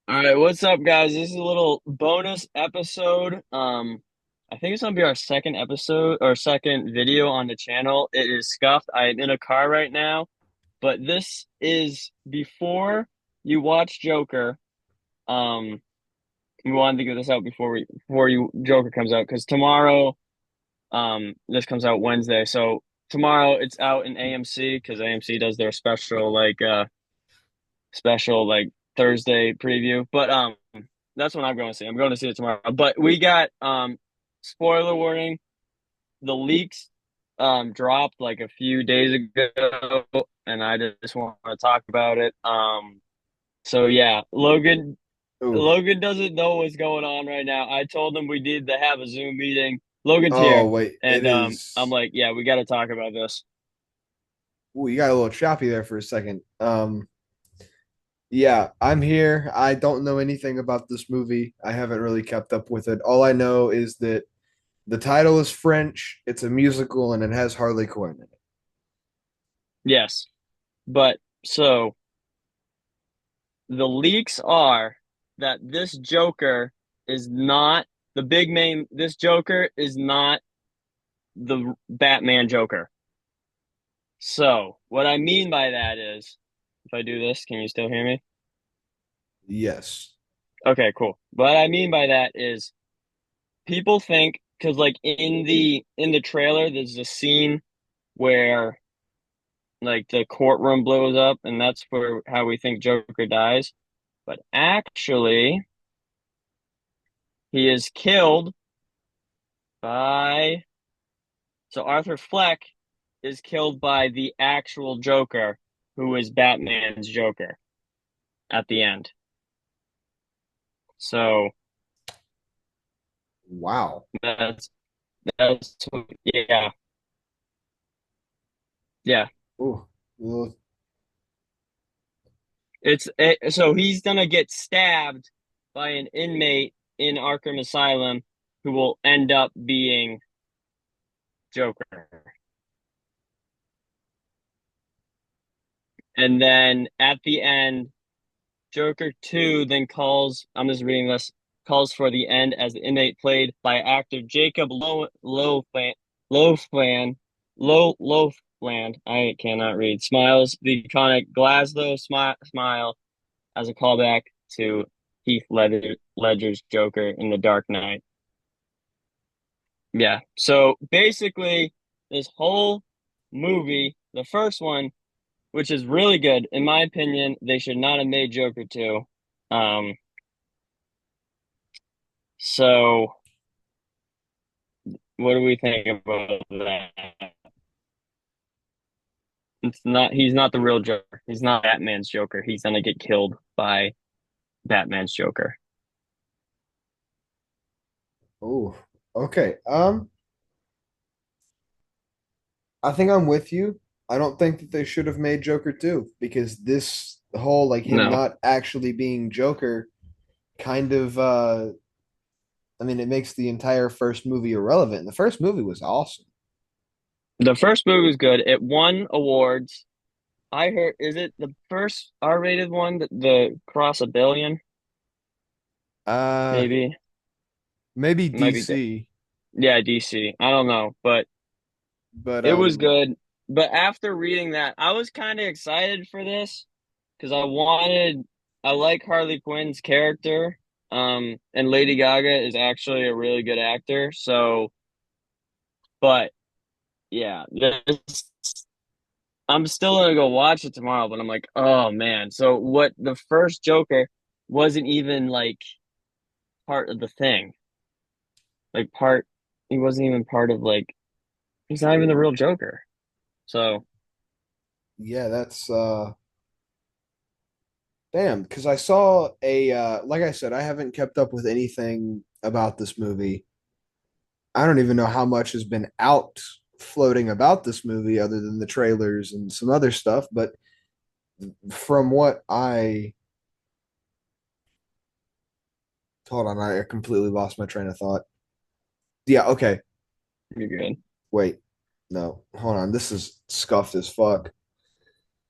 All right, what's up, guys? This is a little bonus episode. I think it's gonna be our second episode or second video on the channel. It is scuffed. I'm in a car right now, but this is before you watch Joker. Um, we wanted to get this out before you Joker comes out because tomorrow, this comes out Wednesday. So tomorrow it's out in AMC because AMC does their special Thursday preview. But that's when I'm going to see. I'm going to see it tomorrow. But we got spoiler warning, the leaks dropped like a few days ago and I just want to talk about it. So yeah, Ooh. Logan doesn't know what's going on right now. I told him we need to have a Zoom meeting. Logan's Oh, here wait. It and I'm is. like, yeah, we got to talk about this. Ooh, you got a little choppy there for a second. Yeah, I'm here. I don't know anything about this movie. I haven't really kept up with it. All I know is that the title is French, it's a musical, and it has Harley Quinn in it. Yes. But so the leaks are that this Joker is not the big main. This Joker is not the Batman Joker. So, what I mean by that is, if I do this, can you still hear me? Yes. Okay, cool. What I mean by that is people think because like in the trailer, there's a scene where like the courtroom blows up, and that's where how we think Joker dies. But actually, he is killed by so Arthur Fleck is killed by the actual Joker, who is Batman's Joker at the end. So Wow. that's that's yeah, yeah. Ooh. Well, So he's gonna get stabbed by an inmate in Arkham Asylum who will end up being Joker. And then at the end, Joker 2 then I'm just reading this, calls for the end as the inmate played by actor Jacob Lofland, Lofland, I cannot read, smiles the iconic Glasgow smile as a callback to Ledger's Joker in The Dark Knight. Yeah, so basically, this whole movie, the first one, which is really good, in my opinion, they should not have made Joker 2. Um, So, what do we think about that? He's not the real Joker. He's not Batman's Joker. He's gonna get killed by Batman's Joker. ooh. Okay. I think I'm with you. I don't think that they should have made Joker 2 because this whole like him No. not actually being Joker kind of I mean it makes the entire first movie irrelevant. The first movie was awesome. The first movie was good. It won awards. I heard, is it the first R-rated one, the Cross a Billion? Uh Maybe. maybe It might be, DC, yeah, DC. I don't know, but but it was good. But after reading that, I was kind of excited for this because I like Harley Quinn's character. And Lady Gaga is actually a really good actor. So, but yeah, I'm still gonna go watch it tomorrow, but I'm like, oh man. So what the first Joker wasn't even like part of the thing. Like he wasn't even part of he's not even the real Joker. So yeah, that's damn, because I saw a like I said, I haven't kept up with anything about this movie. I don't even know how much has been out floating about this movie other than the trailers and some other stuff, but from what I hold on, I completely lost my train of thought. Yeah, okay. you're good. Wait. No, hold on. This is scuffed as fuck.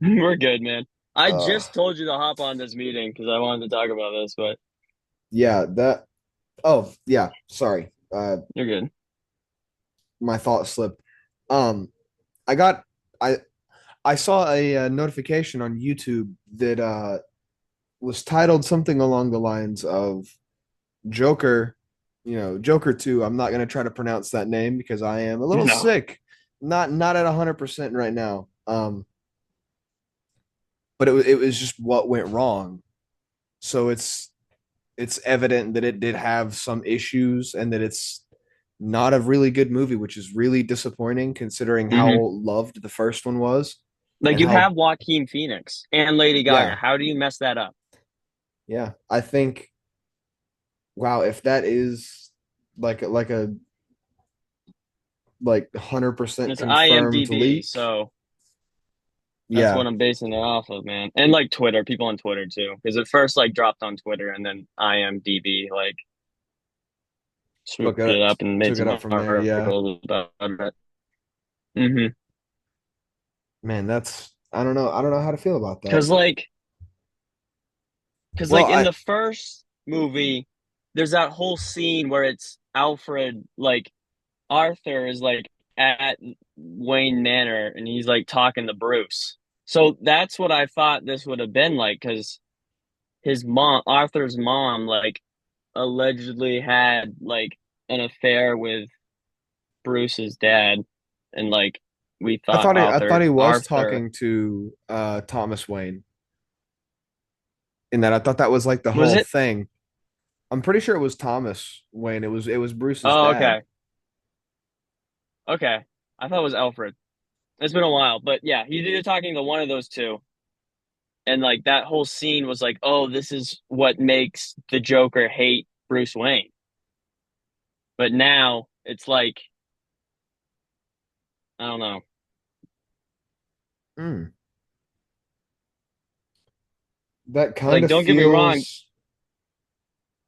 We're good, man. I Uh, just told you to hop on this meeting because I wanted to talk about this, but yeah, that. Oh, yeah. Sorry. you're good. My thought slipped. Um, I got I I saw a, notification on YouTube that was titled something along the lines of Joker, Joker 2. I'm not going to try to pronounce that name because I am a little No. sick. Not at 100% right now. But it was just what went wrong. So it's evident that it did have some issues and that it's not a really good movie, which is really disappointing considering how Hmm. loved the first one was Like and you how have Joaquin Phoenix and Lady Gaga. yeah, How do you mess that up? yeah. I think wow, if that is like a 100% It's confirmed IMDb, leak, so that's yeah. what I'm basing it off of, man. And like Twitter, people on Twitter too, because it first like dropped on Twitter and then IMDb like Took swooped it it up and made took it some up from there, yeah. articles about it. Hmm. Man, that's I don't know how to feel about that. Because like, because Well, like in I the first movie, there's that whole scene where it's Alfred, like Arthur is like at Wayne Manor and he's like talking to Bruce. So that's what I thought this would have been like, because his mom, Arthur's mom, like allegedly had like an affair with Bruce's dad, and like we thought I thought he was Arthur talking to Thomas Wayne in that. I thought that was like the was whole it? thing. I'm pretty sure it was Thomas Wayne. It was Bruce's Oh, dad. okay, okay. I thought it was Alfred. It's been a while, but yeah, he's either talking to one of those two, and like that whole scene was like, oh, this is what makes the Joker hate Bruce Wayne. But now it's like, I don't know. Mm. That kind Like, of don't get me wrong. feels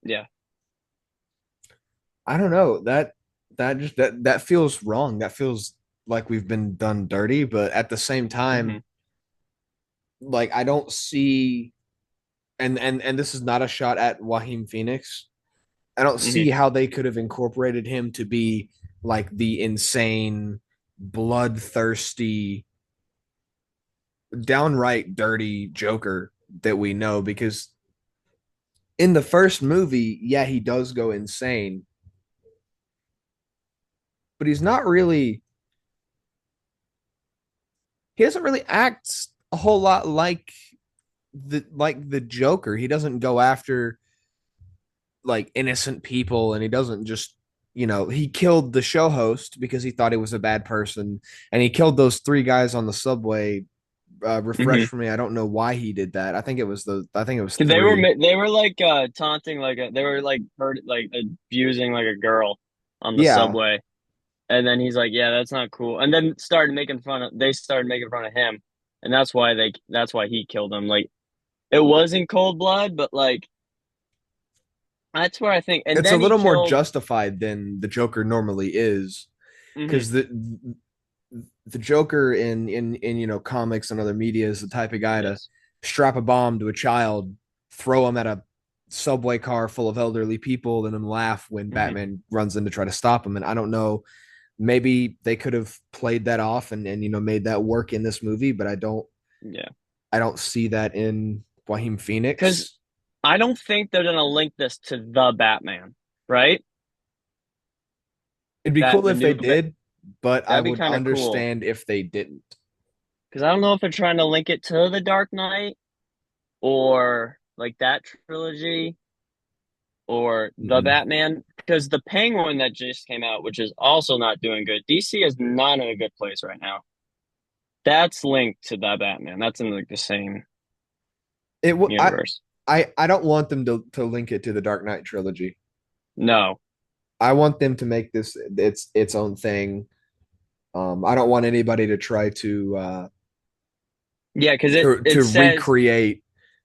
Yeah. I don't know. That feels wrong. That feels like we've been done dirty, but at the same Hmm. time, like I don't see and this is not a shot at Joaquin Phoenix. I don't Hmm. see how they could have incorporated him to be like the insane, bloodthirsty, downright dirty Joker that we know because in the first movie, yeah, he does go insane, but he's not really he doesn't really act a whole lot like the Joker. He doesn't go after like innocent people and he doesn't just he killed the show host because he thought he was a bad person and he killed those three guys on the subway. Refresh Hmm. for me. I don't know why he did that. I think it was They were three. they were like taunting like they were like hurt like abusing like a girl on the Yeah, subway, and then he's like, yeah, that's not cool, and then they started making fun of him, and that's why he killed him. Like it was in cold blood, but like that's where I think, and it's a then he little more killed. justified than the Joker normally is Hmm. because the Joker in comics and other media is the type of guy to Yes. strap a bomb to a child, throw him at a subway car full of elderly people, and then laugh when Hmm. Batman runs in to try to stop him. And I don't know, maybe they could have played that off and made that work in this movie, but Yeah, I don't see that in Joaquin because Phoenix. I don't think they're gonna link this to the Batman, right? It'd be That cool the if they new did, but I that'd be would kind of cool. understand if they didn't. Because I don't know if they're trying to link it to the Dark Knight or like that trilogy or the Mm-mm. Batman. Because the Penguin that just came out, which is also not doing good, DC is not in a good place right now. That's linked to the Batman. That's in like the same It w- universe. I don't want them to link it to the Dark Knight trilogy. No. I want them to make this its own thing. I don't want anybody to try Yeah, because it to it says recreate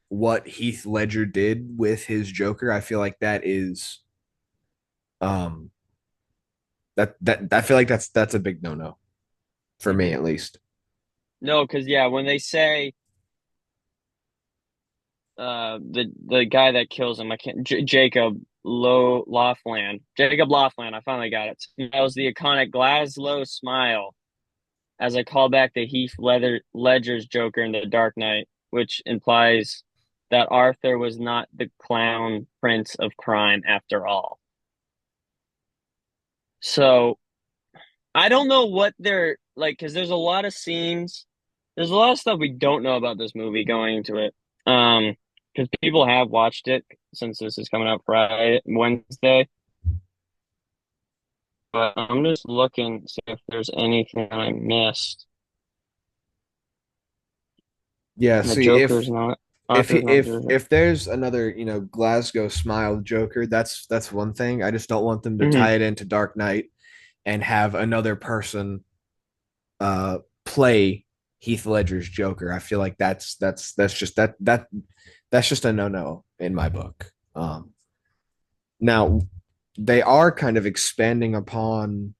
what Heath Ledger did with his Joker. I feel like that is um I feel like that's a big no-no for me mhm. at least. No, because yeah, when they say the guy that kills him. I can't Jacob Jacob Lothland. I finally got it. Smiles the iconic Glasgow smile as a callback to Ledger's Joker in The Dark Knight, which implies that Arthur was not the clown prince of crime after all. So I don't know what they're like because there's a lot of scenes. There's a lot of stuff we don't know about this movie going into it. Because people have watched it since this is coming out Wednesday. But I'm just looking to see if there's anything I missed. Yeah, The see Joker's not Arthur's not Joker. if there's another, Glasgow Smile Joker, that's one thing. I just don't want them to Hmm. tie it into Dark Knight and have another person play Heath Ledger's Joker. I feel like that's just a no-no in my book. Now they are kind of expanding upon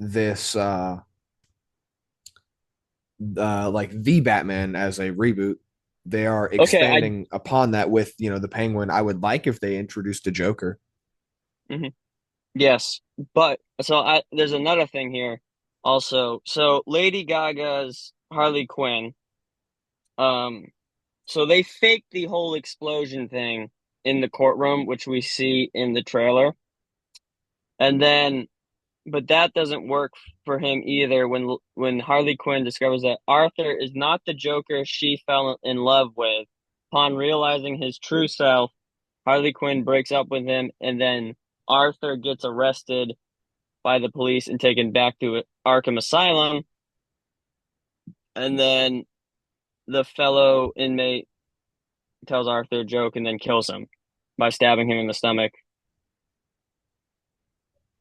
this like the Batman as a reboot. They are Okay, I expanding upon that with, the Penguin. I would like if they introduced a Joker. mhm. Yes, but there's another thing here also. So Lady Gaga's Harley Quinn, um, so they faked the whole explosion thing in the courtroom, which we see in the trailer. And then, but that doesn't work for him either when Harley Quinn discovers that Arthur is not the Joker she fell in love with. Upon realizing his true self, Harley Quinn breaks up with him, and then Arthur gets arrested by the police and taken back to Arkham Asylum. And then the fellow inmate tells Arthur a joke and then kills him by stabbing him in the stomach.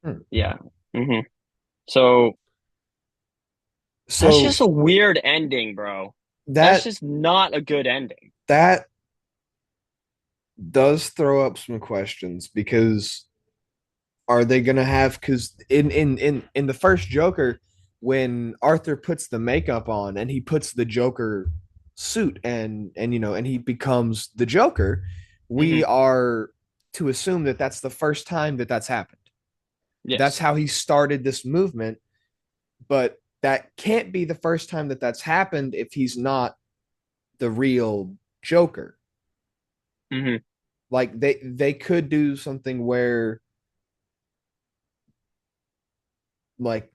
Hmm. Yeah. Hmm. So that's So just a weird ending, bro. That's that just not a good ending. that does throw up some questions because are they gonna have because in the first Joker, when Arthur puts the makeup on and he puts the Joker suit and he becomes the Joker, we Hmm. are to assume that that's the first time that that's happened. That's Yes. how he started this movement, but that can't be the first time that that's happened if he's not the real Joker. Hmm. Like they could do something where like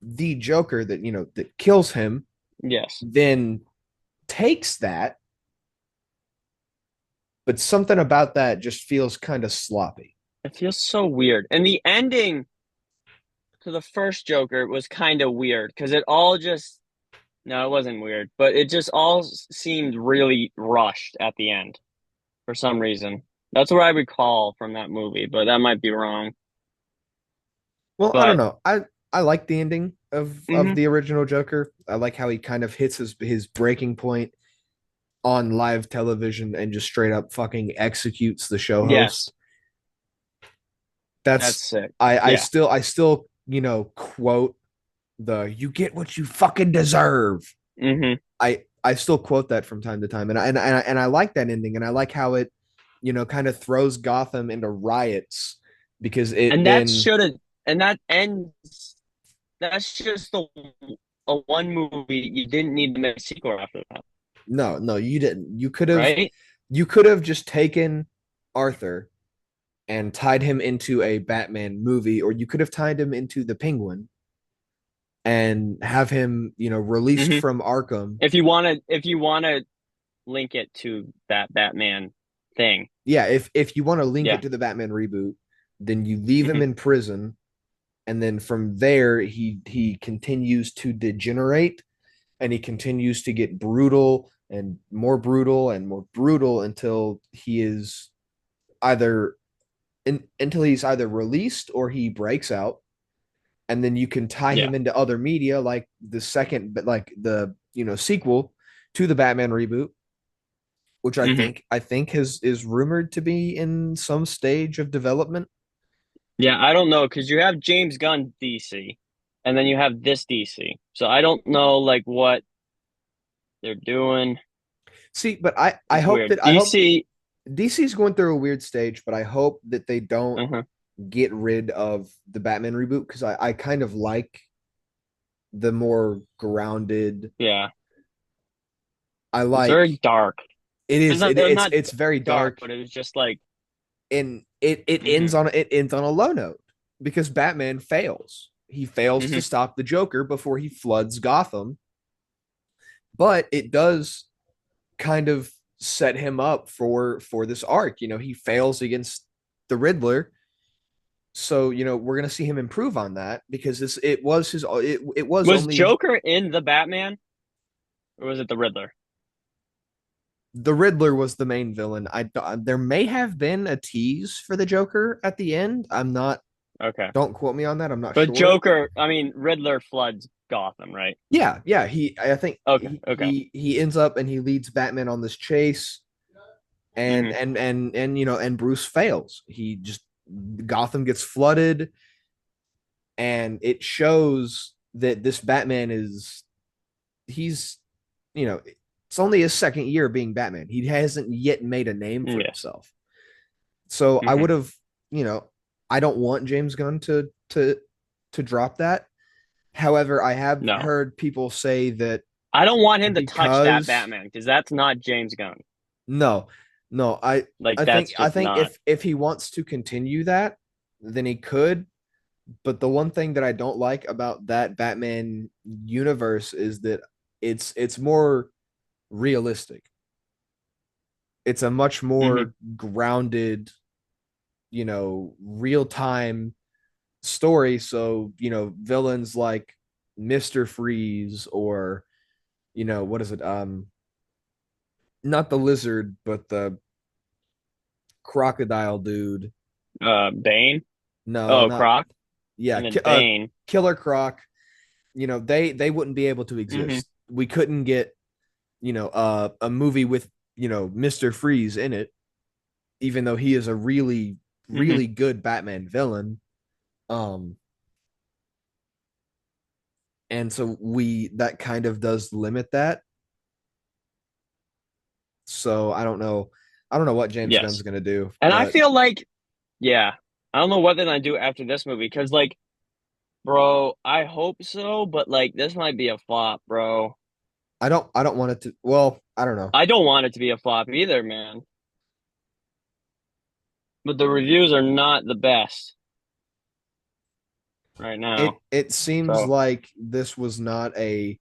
the Joker that kills him Yes. then takes that, but something about that just feels kind of sloppy. It feels so weird. And the ending to the first Joker was kind of weird because it all just, no, it wasn't weird, but it just all seemed really rushed at the end for some reason. That's what I recall from that movie, but that might be wrong. Well, I don't But know. I like the ending of hmm. the original Joker. I like how he kind of hits his breaking point on live television and just straight up fucking executes the show Yes, host. that's That's sick. I Yeah. still quote the "you get what you fucking deserve." Hmm. I still quote that from time to time, and I like that ending, and I like how it kind of throws Gotham into riots because it And that then should have, and that ends, that's just a one movie. You didn't need to make a sequel after that, no, you didn't. right? You could have just taken Arthur and tied him into a Batman movie, or you could have tied him into the Penguin and have him, released Hmm. from Arkham. If you want to link it to that Batman thing, Yeah, if you want to link yeah. it to the Batman reboot, then you leave him Hmm. in prison, and then from there he continues to degenerate, and he continues to get brutal and more brutal until he is either until he's either released or he breaks out, and then you can tie Yeah. him into other media like like the sequel to the Batman reboot, which Hmm. I think is rumored to be in some stage of development. Yeah, I don't know because you have James Gunn DC, and then you have this DC. So I don't know like what they're doing. See, but I It's hope weird. that I hope DC, DC's going through a weird stage, but I hope that they don't uh-huh, get rid of the Batman reboot because I kind of like the more grounded. yeah, I it's like very dark. it It's is not, it, they're it's not it's very dark, dark but it was just like, and it hmm ends on a low note because Batman fails. He fails to hmm stop the Joker before he floods Gotham, but it does kind of set him up for this arc. You know, he fails against the Riddler, so we're gonna see him improve on that because it was Was only Joker in the Batman or was it the Riddler? the Riddler was the main villain. There may have been a tease for the Joker at the end. I'm not. Okay. Don't quote me on that. I'm not But sure. Joker, I mean, Riddler floods Gotham, right? Yeah, yeah. I think Okay, okay. he ends up and he leads Batman on this chase, and hmm and Bruce fails. He just Gotham gets flooded, and it shows that this Batman is he's it's only his second year being Batman. He hasn't yet made a name for Yes. himself. So I hmm would have, you know, I don't want James Gunn to drop that. However, I have No. heard people say that I don't want him to touch that because Batman because that's not James Gunn. no, no, Like I that's just think not. if he wants to continue that, then he could. But the one thing that I don't like about that Batman universe is that it's more realistic. It's a much hmm more grounded, real time story. So, villains like Mr. Freeze or, what is it? Not the lizard, but the crocodile dude. Bane. No, Oh, not Croc, yeah, and then Bane. Killer Croc. They wouldn't be able to hmm exist. We couldn't get, a movie with, Mr. Freeze in it, even though he is a really, hmm really good Batman villain. Um, and so we that kind of does limit that. So I don't know what James Gunn's Yes, gonna do, and I but feel like, yeah, I don't know what they're gonna do after this movie because, like, bro, I hope so, but like, this might be a flop, bro. I don't want it to. Well, I don't know. I don't want it to be a flop either, man. But the reviews are not the best right now. It seems So, like this was not a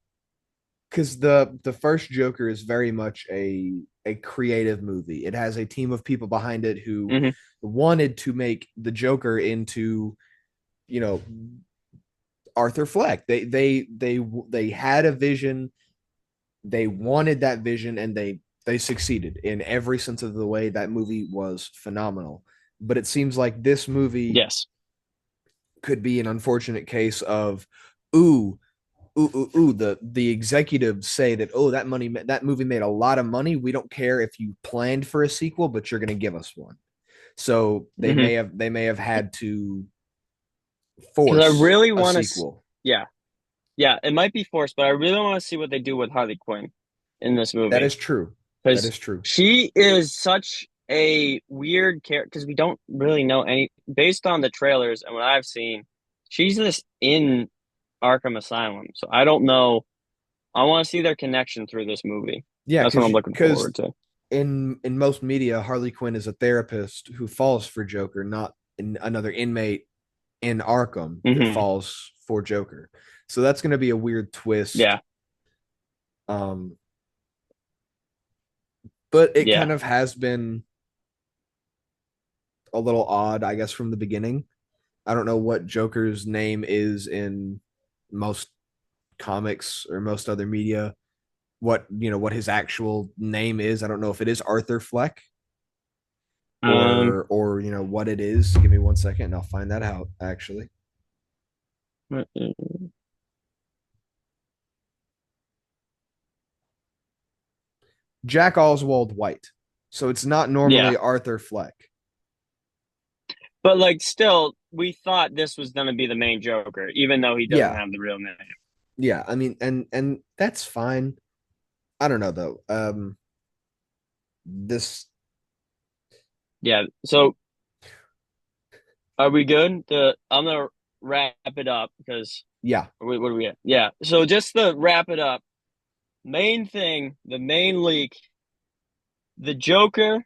because the first Joker is very much a creative movie. It has a team of people behind it who hmm wanted to make the Joker into you know Arthur Fleck. They had a vision. They wanted that vision, and they succeeded in every sense of the way. That movie was phenomenal. But it seems like this movie yes. could be an unfortunate case of ooh the executives say that that movie made a lot of money. We don't care if you planned for a sequel, but you're going to give us one. So hmm they may have had to Because I force really a want to, sequel. yeah, yeah, it might be forced, but I really want to see what they do with Harley Quinn in this That movie is true. That because is true. she is such a weird character because we don't really know any based on the trailers and what I've seen. She's just in Arkham Asylum, so I don't know. I want to see their connection through this movie. Yeah, That's what I'm looking because forward to. in most media, Harley Quinn is a therapist who falls for Joker, not another inmate in Arkham that hmm falls for Joker. So that's going to be a weird twist. Yeah, Um, but it yeah, kind of has been a little odd, I guess, from the beginning. I don't know what Joker's name is in most comics or most other media. What his actual name is. I don't know if it is Arthur Fleck um, or what it is. Give me 1 second and I'll find that out actually. Jack Oswald White. So it's not yeah. normally Arthur Fleck. But like, still, we thought this was gonna be the main Joker, even though he doesn't Yeah. have the real name. Yeah, I mean and that's fine. I don't know though. this, Yeah. So are we good? I'm gonna wrap it up because yeah, what are we at? Yeah. So just to wrap it up, main thing, the main leak, the Joker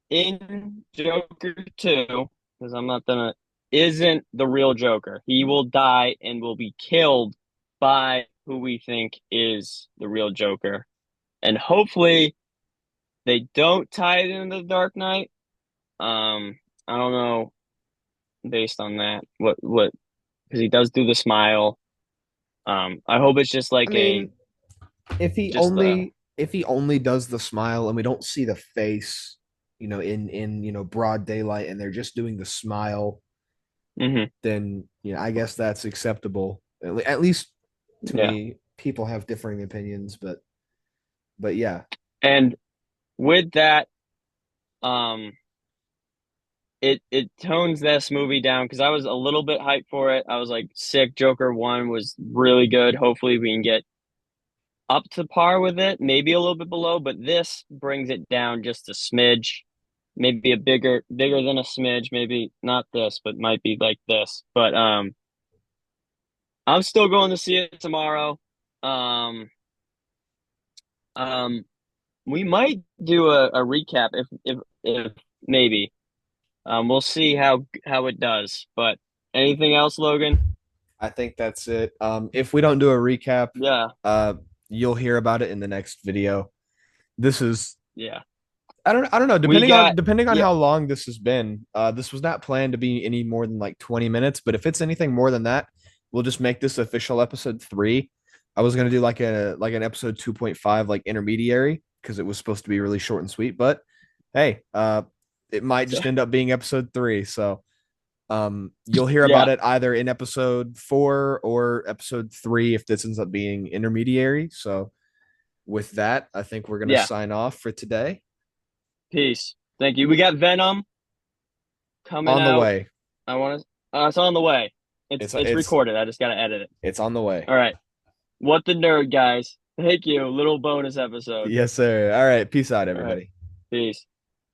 in Joker 2, because I'm not gonna, isn't the real Joker. He will die and will be killed by who we think is the real Joker. And hopefully they don't tie it into the Dark Knight. I don't know based on that what because he does do the smile. I hope it's just I like a mean, if he just the only if he only does the smile and we don't see the face, in broad daylight, and they're just doing the smile, hmm then I guess that's acceptable. At least to yeah. me. People have differing opinions, but yeah, And with that, um, it tones this movie down because I was a little bit hyped for it. I was like, sick. Joker 1 was really good. Hopefully, we can get up to par with it, maybe a little bit below, but this brings it down just a smidge, maybe a bigger than a smidge, maybe not this, but might be like this. But I'm still going to see it tomorrow. Um, um, we might do a recap if maybe. We'll see how it does. But anything else, Logan? I think that's it. If we don't do a recap, Yeah, uh, you'll hear about it in the next video. This is yeah. I don't know. We got Depending on yeah. how long this has been, this was not planned to be any more than like 20 minutes. But if it's anything more than that, we'll just make this official episode 3. I was gonna do like an episode 2.5, like intermediary, because it was supposed to be really short and sweet. But hey, it might So, just end up being episode 3. So you'll hear about yeah, it either in episode 4 or episode 3 if this ends up being intermediary. So with that, I think we're gonna yeah. sign off for today. Peace. Thank you. We got Venom coming On the out. way. I want to. It's on the way. It's It's it's it's recorded. I just gotta edit it. it's on the way. All right. What the nerd, guys. Thank you. Little bonus episode. Yes, sir. All right. Peace out, All right. everybody. Peace.